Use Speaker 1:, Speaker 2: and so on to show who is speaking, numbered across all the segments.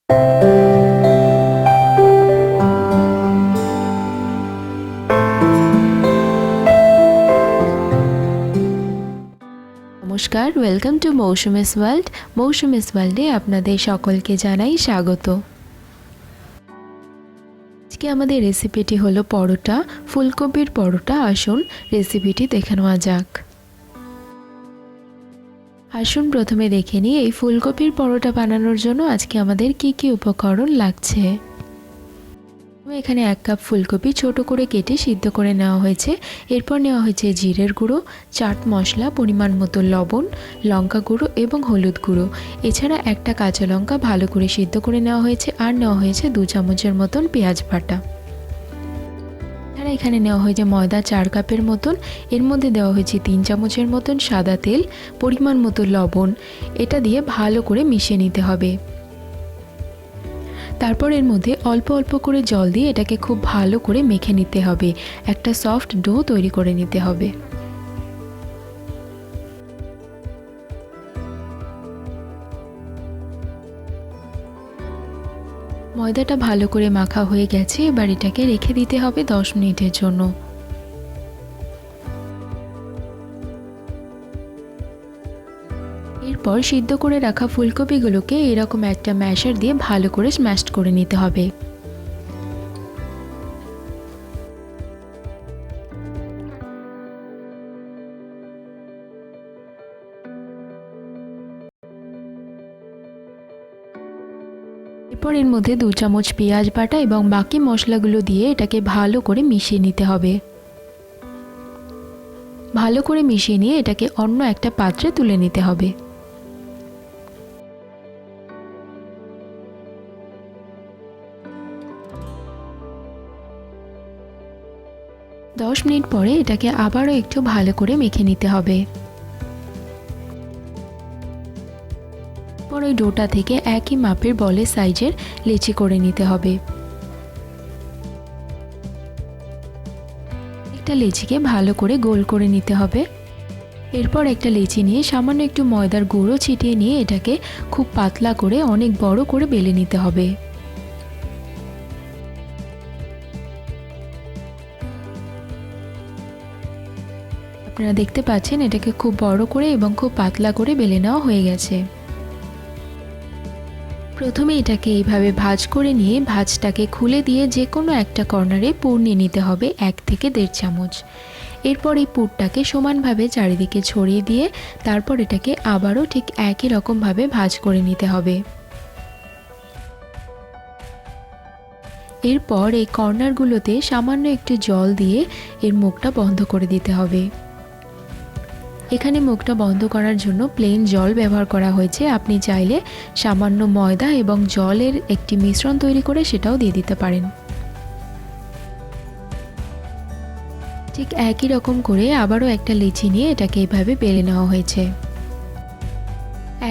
Speaker 1: নমস্কার, welcome to মৌসুমি সওয়ার্ল্ড। মৌসুমি সওয়ার্ল্ডে আপনাদের সকলকে জানাই স্বাগত। আজকে আমাদের রেসিপিটি হলো পরোটা, ফুলকপির পরোটা। আসুন রেসিপিটি দেখে নেওয়া যাক। আসুন প্রথমে দেখে নিই এই ফুলকপির পরোটা বানানোর জন্য আজকে আমাদের কি কি উপকরণ লাগছে। এখানে 1 কাপ ফুলকপি ছোট করে কেটে সিদ্ধ করে নেওয়া হয়েছে। এরপর নেওয়া হয়েছে জিরের গুঁড়ো, চাট মশলা, পরিমাণ মতো লবণ, লঙ্কা গুঁড়ো এবং হলুদ গুঁড়ো। এছাড়া একটা কাঁচা লঙ্কা ভালো করে সিদ্ধ করে নেওয়া হয়েছে। আর নেওয়া হয়েছে 2 চামচের মতন পেঁয়াজ বাটা। এছাড়া এখানে নেওয়া হয়েছে ময়দা 4 কাপের মতন। এর মধ্যে দেওয়া হয়েছে 3 চামচের মতন সাদা তেল, পরিমাণ মতো লবণ। এটা দিয়ে ভালো করে মিশিয়ে নিতে হবে। তারপর এর মধ্যে অল্প অল্প করে জল দিয়ে এটাকে খুব ভালো করে মেখে নিতে হবে। একটা সফট ডো তৈরি করে নিতে হবে। ময়দাটা ভালো করে মাখা হয়ে গেছে। এবার এটাকে রেখে দিতে হবে 10 মিনিটের জন্য। এরপর সিদ্ধ করে রাখা ফুলকপিগুলোকে এরকম একটা ম্যাশার দিয়ে ভালো করে স্ম্যাশ করে নিতে হবে। এরপর এর মধ্যে 2 চামচ পেঁয়াজ বাটা এবং বাকি মশলাগুলো দিয়ে এটাকে ভালো করে মিশিয়ে নিতে হবে। ভালো করে মিশিয়ে নিয়ে এটাকে অন্য একটা পাত্রে তুলে নিতে হবে। দশ মিনিট পরে এটাকে আবারও একটু ভালো করে মেখে নিতে হবে। পর ওই ডোটা থেকে একই মাপের বলের সাইজের লেচি করে নিতে হবে। একটা লেচিকে ভালো করে গোল করে নিতে হবে। এরপর একটা লেচি নিয়ে সামান্য একটু ময়দার গুঁড়ো ছিটিয়ে নিয়ে এটাকে খুব পাতলা করে অনেক বড় করে বেলে নিতে হবে। আপনারা দেখতে পাচ্ছেন এটাকে খুব বড় করে এবং খুব পাতলা করে বেলে নেওয়া হয়ে গেছে। প্রথমে এটাকে এইভাবে ভাঁজ করে নিয়ে ভাঁজটাকে খুলে দিয়ে যে কোনো একটা কর্নারে পুর নিয়ে নিতে হবে 1 থেকে 1.5 চামচ। এরপর এই পুরটাকে সমানভাবে চারিদিকে ছড়িয়ে দিয়ে তারপর এটাকে আবারও ঠিক একই রকমভাবে ভাঁজ করে নিতে হবে। এরপর এই কর্নারগুলোতে সামান্য একটু জল দিয়ে এর মুখটা বন্ধ করে দিতে হবে। এখানে মুখটা বন্ধ করার জন্য প্লেন জল ব্যবহার করা হয়েছে। আপনি চাইলে সামান্য ময়দা এবং জলের একটি মিশ্রণ তৈরি করে সেটাও দিয়ে দিতে পারেন। ঠিক একই রকম করে আবারও একটা লেচি নিয়ে এটাকে এইভাবে বেলে নেওয়া হয়েছে।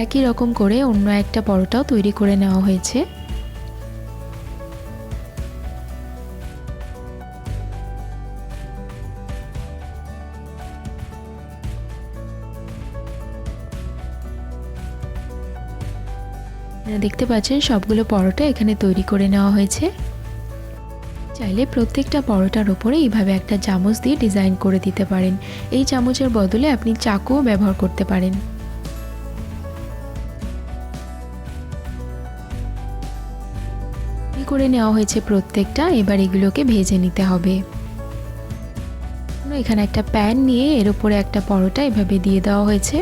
Speaker 1: একই রকম করে অন্য একটা পরোটাও তৈরি করে নেওয়া হয়েছে। দেখতে পাচ্ছেন সবগুলো পরোটা এখানে তৈরি করে নেওয়া হয়েছে। চাইলে প্রত্যেকটা পরোটার উপরে এইভাবে একটা চামচ দিয়ে ডিজাইন করে দিতে পারেন। এই চামচের বদলে আপনি চাকুও ব্যবহার করতে পারেন। করে নেওয়া হয়েছে প্রত্যেকটা। এবার এগুলোকে ভেজে নিতে হবে। এখানে একটা প্যান নিয়ে এর উপরে একটা পরোটা এভাবে দিয়ে দেওয়া হয়েছে।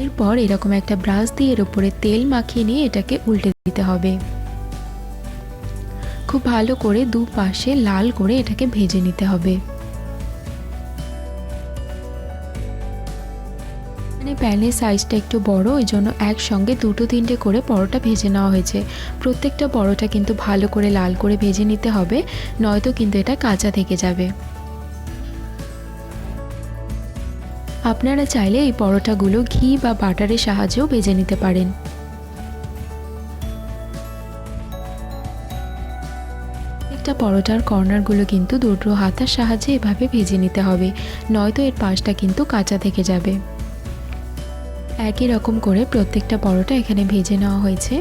Speaker 1: এরপর এরকম একটা ব্রাশ দিয়ে এর উপরে তেল মাখিয়ে নিয়ে এটাকে উল্টে দিতে হবে। খুব ভালো করে দুপাশে লাল করে এটাকে ভেজে নিতে হবে। মানে প্যানের সাইজটা একটু বড়, ওই জন্য একসঙ্গে 2-3টে করে পরোটা ভেজে নেওয়া হয়েছে। প্রত্যেকটা পরোটা কিন্তু ভালো করে লাল করে ভেজে নিতে হবে, নয়তো কিন্তু এটা কাঁচা থেকে যাবে। আপনারা চাইলে এই পরোটাগুলো ঘি বা বাটারের সাহায্যেও ভেজে নিতে পারেন। একটা পরোটার কর্নারগুলো কিন্তু দুটো হাতার সাহায্যে এভাবে ভেজে নিতে হবে, নয়তো এর পাশটা কিন্তু কাঁচা থেকে যাবে। একই রকম করে প্রত্যেকটা পরোটা এখানে ভেজে নেওয়া হয়েছে।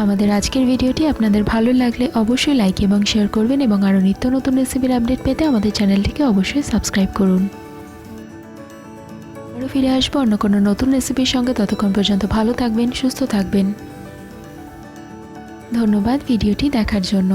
Speaker 1: আমাদের আজকের ভিডিওটি আপনাদের ভালো লাগলে অবশ্যই লাইক এবং শেয়ার করবেন এবং আরও নিত্য নতুন রেসিপির আপডেট পেতে আমাদের চ্যানেলটিকে অবশ্যই সাবস্ক্রাইব করুন। আরও ফিরে আসবো অন্য কোনো নতুন রেসিপির সঙ্গে। ততক্ষণ পর্যন্ত ভালো থাকবেন, সুস্থ থাকবেন। ধন্যবাদ ভিডিওটি দেখার জন্য।